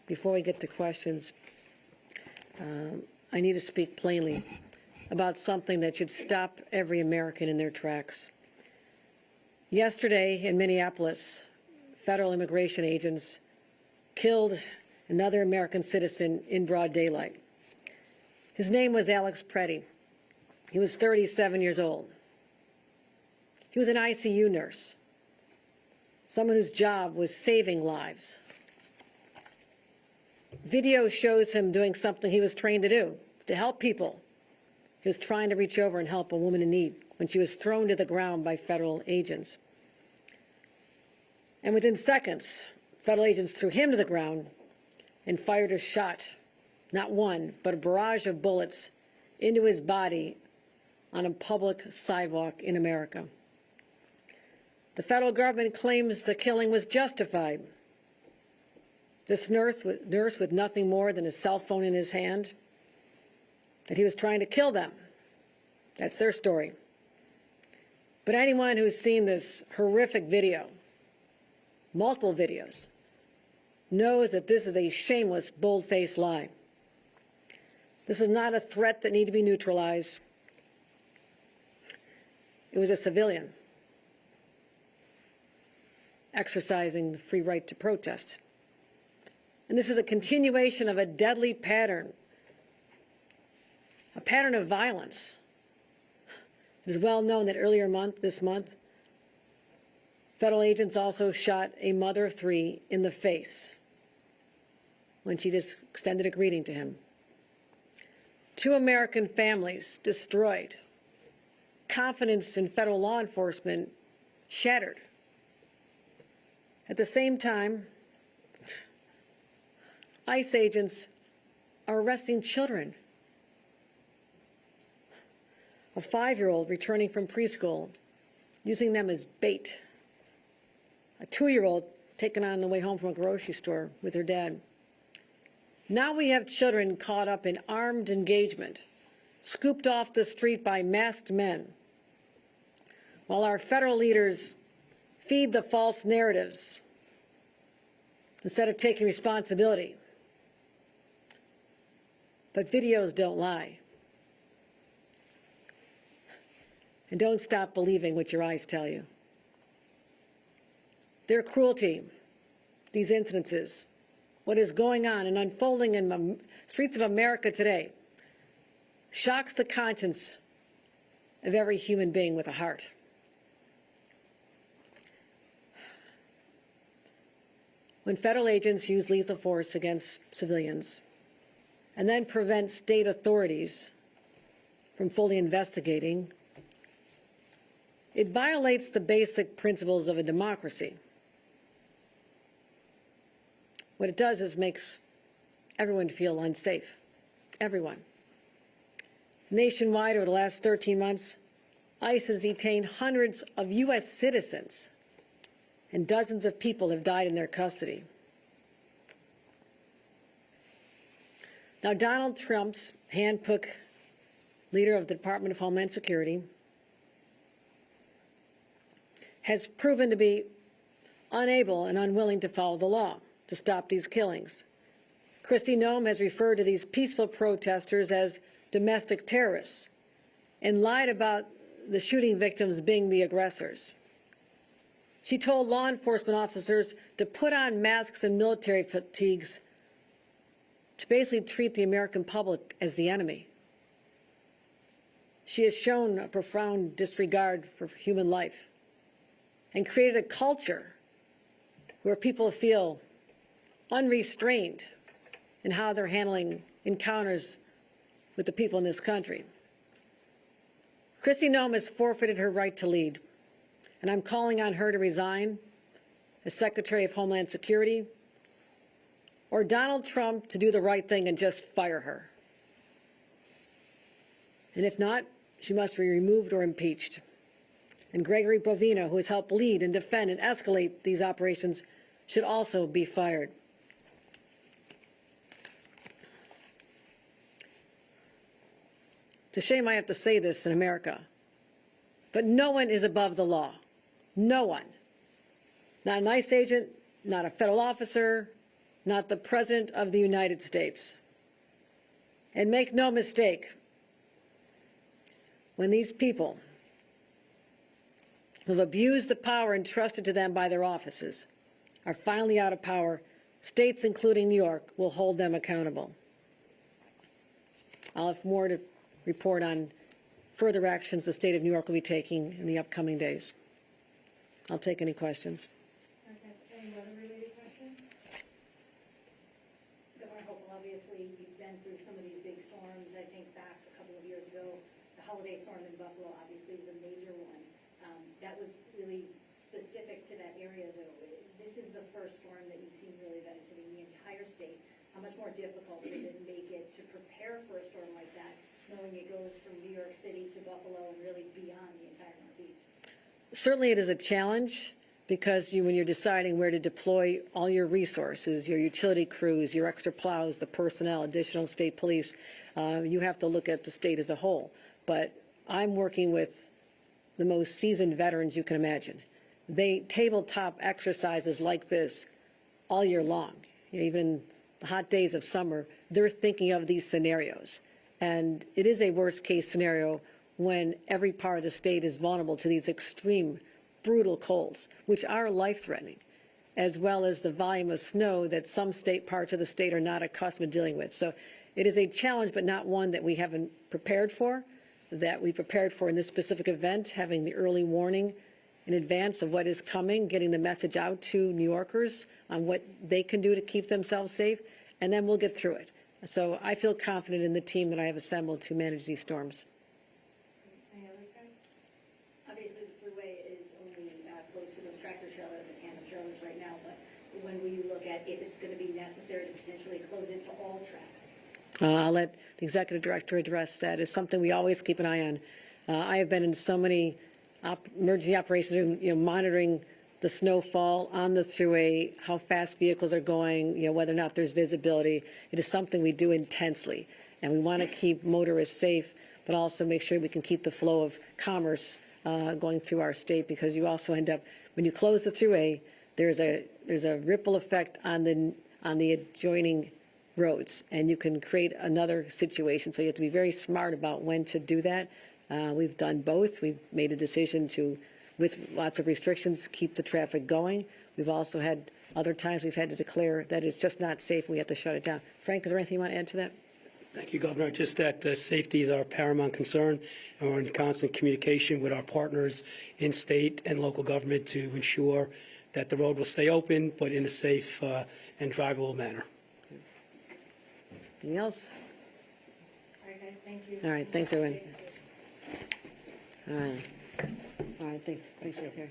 Before we get to questions, I need to speak plainly about something that should stop every American in their tracks. Yesterday in Minneapolis, federal immigration agents killed another American citizen in broad daylight. His name was Alex Preddy. He was 37 years old. He was an ICU nurse, someone whose job was saving lives. Video shows him doing something he was trained to do, to help people. He was trying to reach over and help a woman in need when she was thrown to the ground by federal agents. And within seconds, federal agents threw him to the ground and fired a shot, not one, but a barrage of bullets into his body on a public sidewalk in America. The federal government claims the killing was justified. This nurse with nothing more than a cell phone in his hand, that he was trying to kill them. That's their story. But anyone who's seen this horrific video, multiple videos, knows that this is a shameless, bold-faced lie. This is not a threat that needs to be neutralized. It was a civilian exercising the free right to protest. And this is a continuation of a deadly pattern, a pattern of violence. It is well known that earlier this month, federal agents also shot a mother of three in the face when she just extended a greeting to him. 2 American families destroyed. Confidence in federal law enforcement shattered. At the same time, ICE agents are arresting children. A 5-year-old returning from preschool, using them as bait. A 2-year-old taken on the way home from a grocery store with her dad. Now we have children caught up in armed engagement, scooped off the street by masked men, while our federal leaders feed the false narratives instead of taking responsibility. But videos don't lie. And don't stop believing what your eyes tell you. Their cruelty, these incidences, what is going on and unfolding in the streets of America today, shocks the conscience of every human being with a heart. When federal agents use lethal force against civilians and then prevent state authorities from fully investigating, it violates the basic principles of a democracy. What it does is makes everyone feel unsafe, everyone. Nationwide, over the last 13 months, ICE has detained hundreds of U.S. citizens, and dozens of people have died in their custody. Now, Donald Trump's handpicked leader of the Department of Homeland Security has proven to be unable and unwilling to follow the law to stop these killings. Kristi Noem has referred to these peaceful protesters as domestic terrorists and lied about the shooting victims being the aggressors. She told law enforcement officers to put on masks and military fatigues to basically treat the American public as the enemy. She has shown a profound disregard for human life and created a culture where people feel unrestrained in how they're handling encounters with the people in this country. Kristi Noem has forfeited her right to lead, and I'm calling on her to resign as Secretary of Homeland Security, or Donald Trump to do the right thing and just fire her. And if not, she must be removed or impeached. And Gregory Bovino, who has helped lead and defend and escalate these operations, should also be fired. It's a shame I have to say this in America, but no one is above the law. No one. Not an ICE agent, not a federal officer, not the President of the United States. And make no mistake, when these people who have abused the power entrusted to them by their offices are finally out of power, states, including New York, will hold them accountable. I'll have more to report on further actions the state of New York will be taking in the upcoming days. I'll take any questions. Any weather-related questions? Governor Hochul, obviously, you've been through some of these big storms. I think back a couple of years ago, the holiday storm in Buffalo obviously was a major one. That was really specific to that area, though. This is the first storm that you've seen really that is hitting the entire state. How much more difficult does it make it to prepare for a storm like that, knowing it goes from New York City to Buffalo and really beyond the entire Northeast? Certainly it is a challenge because when you're deciding where to deploy all your resources, your utility crews, your extra plows, the personnel, additional state police, you have to look at the state as a whole. But I'm working with the most seasoned veterans you can imagine. They tabletop exercises like this all year long. You know, even in the hot days of summer, they're thinking of these scenarios. And it is a worst case scenario when every part of the state is vulnerable to these extreme, brutal colds, which are life-threatening, as well as the volume of snow that some parts of the state are not accustomed to dealing with. So it is a challenge, but not one that we haven't prepared for, that we prepared for in this specific event, having the early warning in advance of what is coming, getting the message out to New Yorkers on what they can do to keep themselves safe, and then we'll get through it. So I feel confident in the team that I have assembled to manage these storms. Any others, guys? Obviously, the thruway is only close to those tractor trailers, the tandem trailers right now, but when will you look at if it's going to be necessary to potentially close it to all traffic? I'll let the executive director address that. It's something we always keep an eye on. I have been in so many emergency operations, monitoring the snowfall on the thruway, how fast vehicles are going, whether or not there's visibility. It is something we do intensely, and we want to keep motorists safe, but also make sure we can keep the flow of commerce going through our state, because you also end up, when you close the thruway, there's a ripple effect on the adjoining roads, and you can create another situation. So you have to be very smart about when to do that. We've done both. We've made a decision to, with lots of restrictions, keep the traffic going. We've also had other times we've had to declare that it's just not safe and we have to shut it down. Frank, is there anything you want to add to that? Thank you, Governor. Just that safety is our paramount concern, and we're in constant communication with our partners in state and local government to ensure that the road will stay open, but in a safe and drivable manner. Anything else? All right, guys, thank you. All right, thanks, everyone. All right, thanks, Secretary.